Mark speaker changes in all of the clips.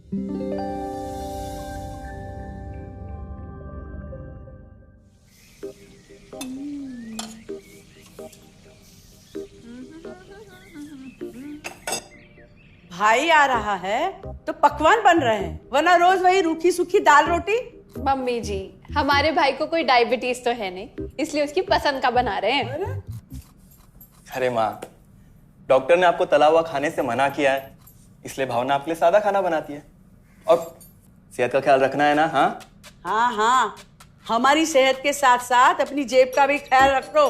Speaker 1: भाई आ रहा है तो पकवान बन रहे हैं, वरना रोज वही रूखी सूखी दाल रोटी।
Speaker 2: मम्मी जी, हमारे भाई को कोई डायबिटीज तो है नहीं, इसलिए उसकी पसंद का बना रहे हैं।
Speaker 3: अरे माँ, डॉक्टर ने आपको तला हुआ खाने से मना किया है, इसलिए भावना आपके लिए सादा खाना बनाती है। और सेहत का ख्याल रखना है ना? हाँ
Speaker 1: हाँ हाँ, हमारी सेहत के साथ साथ अपनी जेब का भी ख्याल रखो,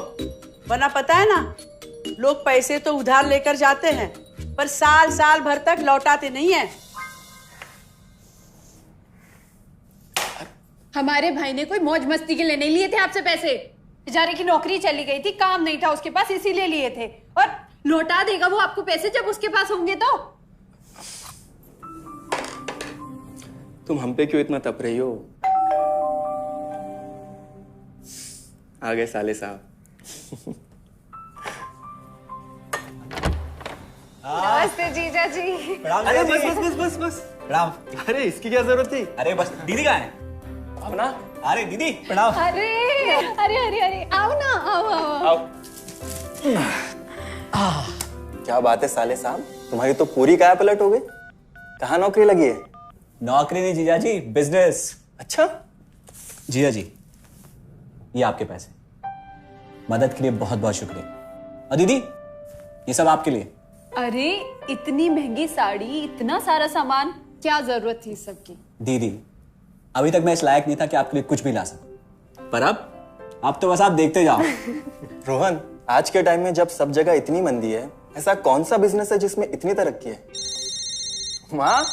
Speaker 1: वरना पता है ना, लोग पैसे तो उधार लेकर जाते हैं पर साल साल भर तक लौटाते नहीं है।
Speaker 2: हमारे भाई ने कोई मौज मस्ती के लिए नहीं लिए थे आपसे पैसे। बेचारे की नौकरी चली गई थी, काम नहीं था उसके पास, इसीलिए लिए थे। और लौटा देगा वो आपको पैसे जब उसके पास होंगे तो।
Speaker 3: तुम हम पे क्यों इतना तप रही हो? आ गए साले साहब।
Speaker 2: नमस्ते जीजा जी।
Speaker 3: अरे बस बस बस बस बस प्रणाम। अरे इसकी क्या जरूरत थी?
Speaker 4: अरे बस दीदी कहाँ है?
Speaker 3: भावना,
Speaker 4: अरे दीदी प्रणाम।
Speaker 2: अरे अरे अरे अरे आओ ना, आओ आओ।
Speaker 3: क्या बात है साले साहब, तुम्हारी तो पूरी काया पलट हो गई। कहाँ नौकरी लगी है?
Speaker 4: नौकरी नहीं जीजा जी, बिजनेस।
Speaker 3: अच्छा
Speaker 4: जीजा जी, ये आपके पैसे, मदद के लिए बहुत बहुत शुक्रिया। और दीदी, ये सब आपके लिए।
Speaker 2: अरे इतनी महंगी साड़ी, इतना सारा सामान, क्या जरूरत थी सबकी?
Speaker 4: दीदी, अभी तक मैं इस लायक नहीं था कि आपके लिए कुछ भी ला सकूं, पर अब तो बस आप देखते जाओ।
Speaker 3: रोहन, आज के टाइम में जब सब जगह इतनी मंदी है, ऐसा कौन सा बिजनेस है जिसमें इतनी तरक्की है? माँ,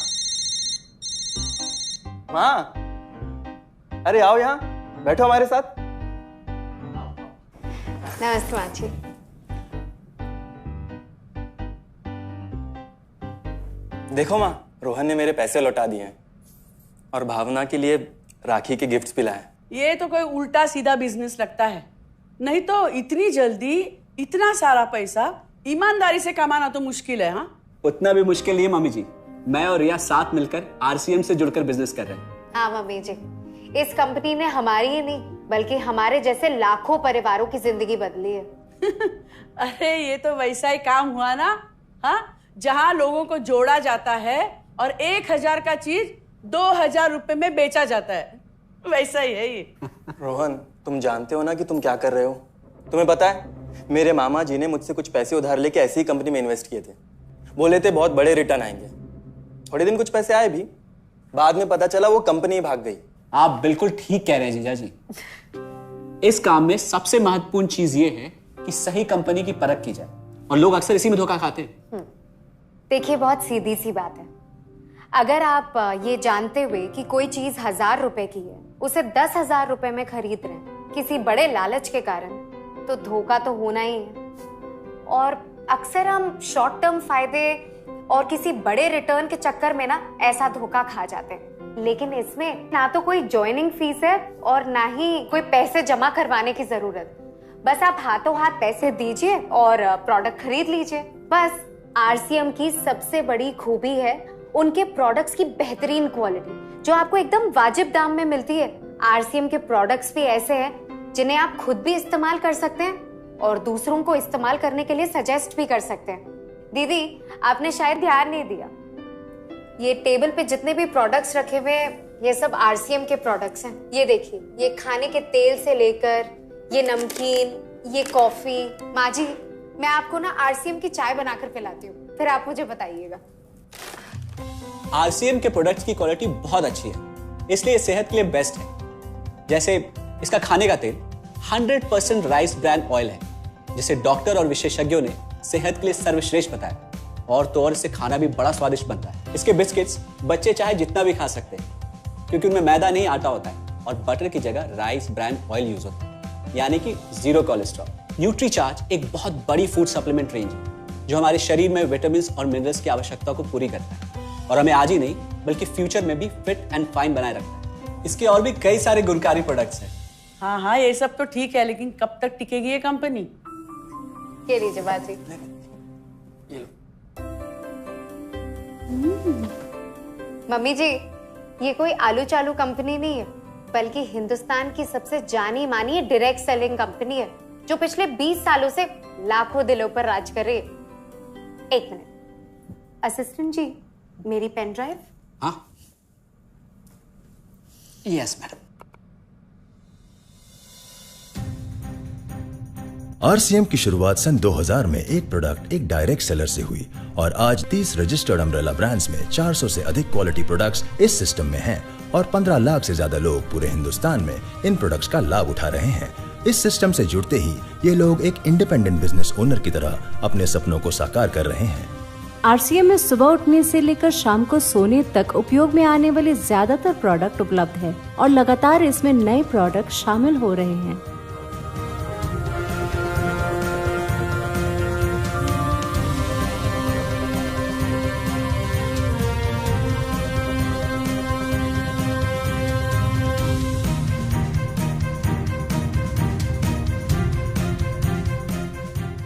Speaker 3: माँ, अरे आओ यहाँ बैठो हमारे साथ।
Speaker 2: नमस्ते माँ जी।
Speaker 3: देखो माँ, रोहन ने मेरे पैसे लौटा दिए हैं और भावना के लिए राखी के गिफ्ट्स भी लाए।
Speaker 1: ये तो कोई उल्टा सीधा बिजनेस लगता है, नहीं तो इतनी जल्दी इतना सारा पैसा ईमानदारी से कमाना तो मुश्किल है। हाँ,
Speaker 4: उतना भी मुश्किल नहीं है मम्मी जी। मैं और रिया साथ मिलकर आरसीएम से जुड़कर बिजनेस कर रहे हैं।
Speaker 5: हाँ मम्मी जी, इस कंपनी ने हमारी ही नहीं बल्कि हमारे जैसे लाखों परिवारों की जिंदगी बदली है।
Speaker 1: अरे ये तो वैसा ही काम हुआ ना, हाँ, जहाँ लोगों को जोड़ा जाता है और 1000 का चीज 2000 रुपए में बेचा जाता है, वैसा ही है ये।
Speaker 3: रोहन, तुम जानते हो ना कि तुम क्या कर रहे हो? तुम्हें पता है, मेरे मामा जी ने मुझसे कुछ पैसे उधार लेके ऐसी ही कंपनी में इन्वेस्ट किए थे। बोले थे बहुत बड़े रिटर्न आएंगे। थोड़े दिन कुछ पैसे आए भी, बाद में पता चला वो कंपनी ही भाग गई।
Speaker 4: आप बिल्कुल ठीक कह रहे हैं जीजा जी। इस काम में सबसे महत्वपूर्ण चीज ये है कि सही कंपनी की परख की जाए, और लोग अक्सर इसी में धोखा खाते हैं।
Speaker 5: देखिए, बहुत सीधी सी बात है। अगर आप ये जानते हुए कि कोई चीज 1000 रुपए की है, उसे 10,000 रुपए में खरीद रहे हैं किसी बड़े लालच के कारण, तो धोखा तो होना ही है। और अक्सर हम शॉर्ट टर्म फायदे और किसी बड़े रिटर्न के चक्कर में ना ऐसा धोखा खा जाते हैं। लेकिन इसमें ना तो कोई ज्वाइनिंग फीस है और ना ही कोई पैसे जमा करवाने की जरूरत। बस आप हाथों हाथ पैसे दीजिए और प्रोडक्ट खरीद लीजिए। बस आरसीएम की सबसे बड़ी खूबी है उनके प्रोडक्ट्स की बेहतरीन क्वालिटी, जो आपको एकदम वाजिब दाम में मिलती है। आरसीएम के प्रोडक्ट्स भी ऐसे हैं जिन्हें आप खुद भी इस्तेमाल कर सकते हैं और दूसरों को इस्तेमाल करने के लिए सजेस्ट भी कर सकते हैं। दीदी, आपने शायद ध्यान नहीं दिया, ये टेबल पे जितने भी प्रोडक्ट्स रखे हुए हैं, ये सब आरसीएम के प्रोडक्ट्स हैं। ये देखिए, ये खाने के तेल से लेकर ये नमकीन, ये कॉफी। माँ जी, मैं आपको ना आरसीएम की चाय बनाकर पिलाती हूँ, फिर आप मुझे बताइएगा।
Speaker 4: आरसीएम के प्रोडक्ट्स की क्वालिटी बहुत अच्छी है, इसलिए सेहत के लिए बेस्ट है। जैसे इसका खाने का तेल 100% राइस ब्रांड ऑयल है, जिसे डॉक्टर और विशेषज्ञों ने सेहत के लिए सर्वश्रेष्ठ बताया। और तो और इससे खाना भी बड़ा स्वादिष्ट बनता है। इसके बिस्किट्स बच्चे चाहे जितना भी खा सकते हैं, क्योंकि उनमें मैदा नहीं आटा होता है और बटर की जगह राइस ब्रांड ऑयल यूज होता है, यानी कि 0 कोलेस्ट्रॉल। न्यूट्रीचार्ज एक बहुत बड़ी फूड सप्लीमेंट रेंज है, जो हमारे शरीर में विटामिन और मिनरल्स की आवश्यकता को पूरी करता है और हमें आज ही नहीं बल्कि फ्यूचर में भी फिट एंड फाइन बनाए रखता है। इसके और भी कई सारे गुणकारी प्रोडक्ट्स हैं।
Speaker 1: हाँ हाँ, ये सब तो ठीक है, लेकिन कब तक टिकेगी ये कंपनी?
Speaker 5: ये लीजिए बाजी। मम्मी जी, ये कोई आलू चालू कंपनी नहीं है, बल्कि हिंदुस्तान की सबसे जानी मानी डायरेक्ट सेलिंग कंपनी है, जो पिछले 20 सालों से लाखों दिलों पर राज कर रही है। एक मिनट, असिस्टेंट जी, मेरी पेन ड्राइव।
Speaker 4: हाँ, यस मैडम।
Speaker 6: आरसीएम की शुरुआत सन 2000 में एक प्रोडक्ट एक डायरेक्ट सेलर से हुई और आज 30 रजिस्टर्ड अम्ब्रेला ब्रांड्स में 400 से अधिक क्वालिटी प्रोडक्ट्स इस सिस्टम में हैं और 15 लाख से ज्यादा लोग पूरे हिंदुस्तान में इन प्रोडक्ट्स का लाभ उठा रहे हैं। इस सिस्टम से जुड़ते ही ये लोग एक इंडिपेंडेंट बिजनेस ओनर की तरह अपने सपनों को साकार कर रहे हैं।
Speaker 7: आरसीएम में सुबह उठने से लेकर शाम को सोने तक उपयोग में आने वाले ज्यादातर प्रोडक्ट उपलब्ध है और लगातार इसमें नए प्रोडक्ट शामिल हो रहे हैं।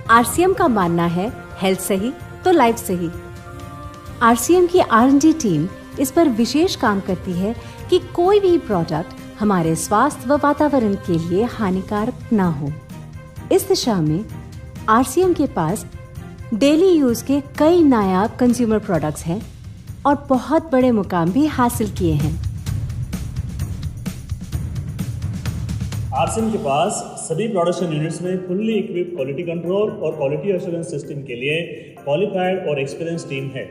Speaker 7: आरसीएम का मानना है हेल्थ सही तो लाइफ सही। आरसीएम की R&D टीम इस पर विशेष काम करती है कि कोई भी प्रोडक्ट हमारे स्वास्थ्य व वातावरण के लिए हानिकारक ना हो। इस दिशा में आरसीएम के पास डेली यूज के कई नायाब कंज्यूमर प्रोडक्ट्स हैं और बहुत बड़े मुकाम भी हासिल किए हैं।
Speaker 8: आरसीएम के पास सभी प्रोडक्शन यूनिट्स में फुल्ली इक्विप क्वालिटी कंट्रोल और क्वालिटी एश्योरेंस सिस्टम के लिए क्वालिफाइड और एक्सपीरियंस टीम है,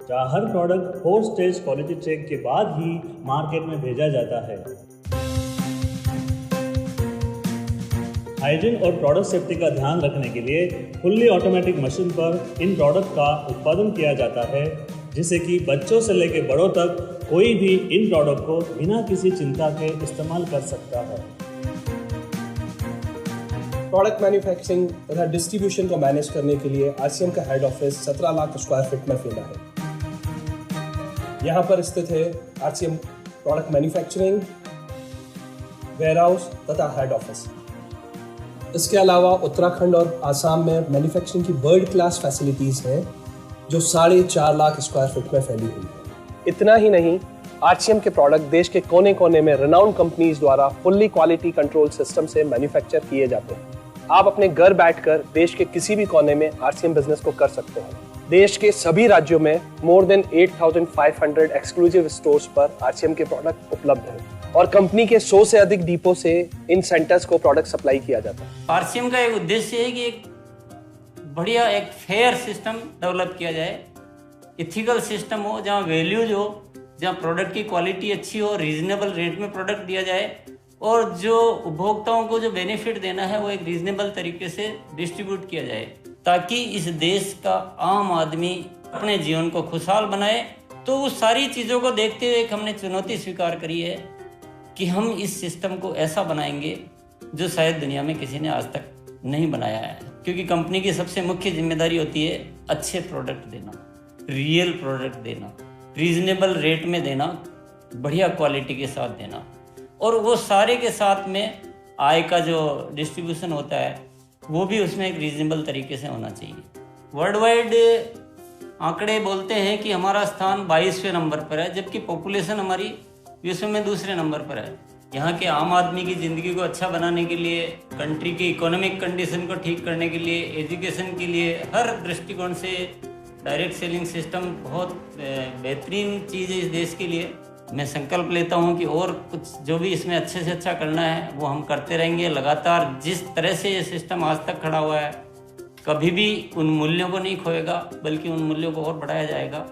Speaker 8: जहां हर प्रोडक्ट 4 स्टेज क्वालिटी चेक के बाद ही मार्केट में भेजा जाता है। हाइजीन और प्रोडक्ट सेफ्टी का ध्यान रखने के लिए फुल्ली ऑटोमेटिक मशीन पर इन प्रोडक्ट का उत्पादन किया जाता है, जिससे कि बच्चों से लेकर बड़ों तक कोई भी इन प्रोडक्ट को बिना किसी चिंता के इस्तेमाल कर सकता है।
Speaker 9: प्रोडक्ट मैन्युफैक्चरिंग तथा डिस्ट्रीब्यूशन को मैनेज करने के लिए आरसीएम का head office 17 lakh square feet में फैला है। यहाँ पर स्थित है आरसीएम प्रोडक्ट मैन्युफैक्चरिंग, वेयरहाउस तथा हेड ऑफिस। इसके अलावा उत्तराखंड और आसाम में मैन्युफैक्चरिंग की वर्ल्ड क्लास फैसिलिटीज हैं, जो 4.5 लाख स्क्वायर फीट में फैली हुई है। इतना ही नहीं, आरसीएम के प्रोडक्ट देश के कोने कोने में रिनाउंड कंपनीज द्वारा फुल्ली क्वालिटी कंट्रोल सिस्टम से मैन्युफैक्चर किए जाते हैं। आप अपने घर बैठकर देश के किसी भी कोने में आरसीएम बिजनेस को कर सकते हैं। देश के सभी राज्यों में मोर देन 8,500 एक्सक्लूसिव स्टोर्स पर आरसीएम के प्रोडक्ट उपलब्ध हैं और कंपनी के 100 से अधिक डिपो से इन सेंटर्स को प्रोडक्ट सप्लाई किया जाता है।
Speaker 10: आरसीएम का एक उद्देश्य है कि एक बढ़िया एक फेयर सिस्टम डेवलप किया जाए, इथिकल सिस्टम हो, जहाँ वैल्यूज हो, जहाँ प्रोडक्ट की क्वालिटी अच्छी हो, रीजनेबल रेट में प्रोडक्ट दिया जाए और जो उपभोक्ताओं को जो बेनिफिट देना है वो एक रीजनेबल तरीके से डिस्ट्रीब्यूट किया जाए, ताकि इस देश का आम आदमी अपने जीवन को खुशहाल बनाए। तो उस सारी चीज़ों को देखते हुए एक हमने चुनौती स्वीकार करी है कि हम इस सिस्टम को ऐसा बनाएंगे जो शायद दुनिया में किसी ने आज तक नहीं बनाया है, क्योंकि कंपनी की सबसे मुख्य जिम्मेदारी होती है अच्छे प्रोडक्ट देना, रियल प्रोडक्ट देना, रीजनेबल रेट में देना, बढ़िया क्वालिटी के साथ देना, और वो सारे के साथ में आय का जो डिस्ट्रीब्यूशन होता है वो भी उसमें एक रीजनेबल तरीके से होना चाहिए। वर्ल्ड वाइड आंकड़े बोलते हैं कि हमारा स्थान 22वें नंबर पर है, जबकि पॉपुलेशन हमारी विश्व में दूसरे नंबर पर है। यहाँ के आम आदमी की ज़िंदगी को अच्छा बनाने के लिए, कंट्री की इकोनॉमिक कंडीशन को ठीक करने के लिए, एजुकेशन के लिए, हर दृष्टिकोण से डायरेक्ट सेलिंग सिस्टम बहुत बेहतरीन चीज़ है इस देश के लिए। मैं संकल्प लेता हूं कि और कुछ जो भी इसमें अच्छे से अच्छा करना है वो हम करते रहेंगे लगातार। जिस तरह से ये सिस्टम आज तक खड़ा हुआ है, कभी भी उन मूल्यों को नहीं खोएगा, बल्कि उन मूल्यों को और बढ़ाया जाएगा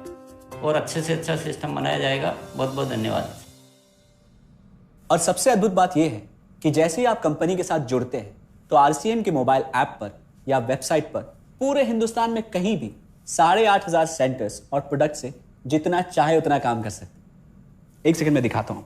Speaker 10: और अच्छे से अच्छा सिस्टम बनाया जाएगा। बहुत बहुत धन्यवाद।
Speaker 4: और सबसे अद्भुत बात यह है कि जैसे ही आप कंपनी के साथ जुड़ते हैं तो आरसीएम के मोबाइल ऐप पर या वेबसाइट पर पूरे हिंदुस्तान में कहीं भी 8,500 सेंटर्स और प्रोडक्ट से जितना चाहे उतना काम कर सकते हैं। एक सेकंड में दिखाता हूं।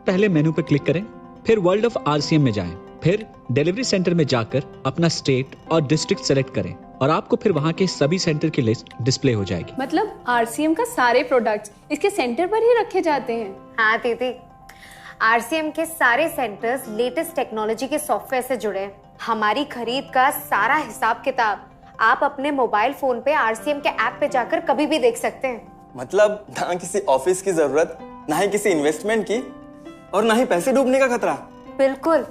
Speaker 4: पहले मेनू पर क्लिक करें, फिर वर्ल्ड ऑफ आरसीएम में जाएं, फिर डिलीवरी सेंटर में जाकर अपना स्टेट और डिस्ट्रिक्ट सेलेक्ट करें और आपको फिर वहां के सभी सेंटर की लिस्ट डिस्प्ले हो जाएगी।
Speaker 2: मतलब आरसीएम का सारे प्रोडक्ट्स इसके सेंटर पर ही रखे जाते हैं?
Speaker 5: हाँ दीदी, आरसीएम के सारे सेंटर्स लेटेस्ट टेक्नोलॉजी के सॉफ्टवेयर से जुड़े हैं। हमारी खरीद का सारा हिसाब किताब आप अपने मोबाइल फोन पे आरसीएम के ऐप पे जाकर कभी भी देख सकते हैं।
Speaker 3: मतलब ना किसी ऑफिस की जरूरत, ना ही किसी इन्वेस्टमेंट की, और ना ही पैसे डूबने का खतरा।
Speaker 5: बिल्कुल।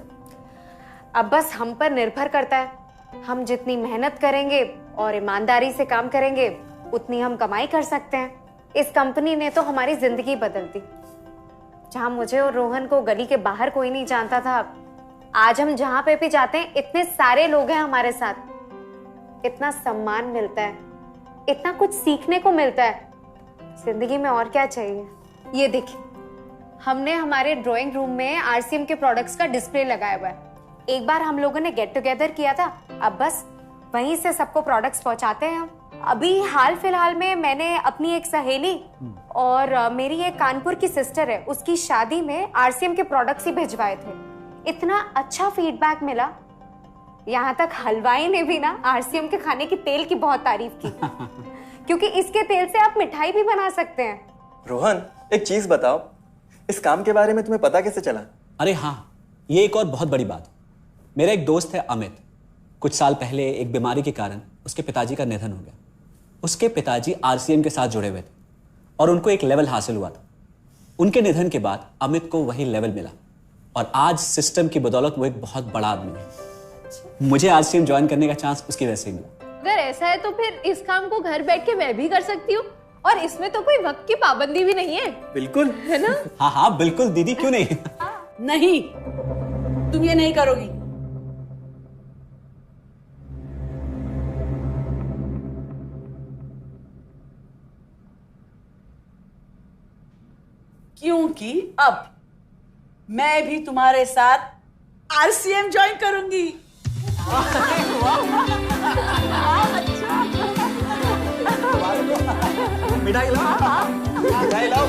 Speaker 5: अब बस हम पर निर्भर करता है। हम जितनी मेहनत करेंगे और ईमानदारी से काम करेंगे, उतनी हम कमाई कर सकते हैं। इस कंपनी ने तो हमारी जिंदगी बदल दी। जहां मुझे और रोहन को गली के बाहर कोई नहीं जानता था, आज हम जहां पे भी जाते हैं इतने सारे लोग हैं हमारे साथ। इतना सम्मान मिलता है, इतना कुछ सीखने को मिलता है। जिंदगी में और क्या चाहिए। ये देखिए, हमने हमारे ड्राइंग रूम में आरसीएम के प्रोडक्ट्स का डिस्प्ले लगाया हुआ है। एक बार हम लोगों ने गेट टुगेदर किया था, अब बस वहीं से सबको प्रोडक्ट्स पहुंचाते हैं हम। अभी हाल फिलहाल में मैंने अपनी एक सहेली और मेरी एक कानपुर की सिस्टर है, उसकी शादी में आरसीएम के प्रोडक्ट्स ही भिजवाए थे। इतना अच्छा फीडबैक मिला, यहाँ तक हलवाई ने भी ना आरसीएम के खाने की तेल की बहुत तारीफ की क्योंकि इसके तेल से आप मिठाई भी बना सकते हैं।
Speaker 3: रोहन, एक चीज बताओ, इस काम के बारे में तुम्हें पता कैसे चला?
Speaker 4: अरे हाँ, ये एक और बहुत बड़ी बात। मेरा एक दोस्त है अमित, कुछ साल पहले एक बीमारी के कारण उसके पिताजी का निधन हो गया। उसके पिताजी आरसीएम के साथ जुड़े हुए थे और उनको एक लेवल हासिल हुआ था। उनके निधन के बाद अमित को वही लेवल मिला और आज सिस्टम की बदौलत वो एक बहुत बड़ा आदमी है। मुझे आरसीएम ज्वाइन करने का चांस उसकी वजह से ही मिला।
Speaker 2: अगर ऐसा है तो फिर इस काम को घर बैठ के मैं भी कर सकती हूँ, और इसमें तो कोई वक्त की पाबंदी भी नहीं है।
Speaker 3: बिल्कुल,
Speaker 2: है ना?
Speaker 4: हाँ हाँ बिल्कुल दीदी, क्यों नहीं।
Speaker 1: नहीं, तुम ये नहीं करोगी। क्योंकि अब मैं भी तुम्हारे साथ आरसीएम ज्वाइन करूंगी।
Speaker 3: मिठाई लाओ, मिठाई लाओ।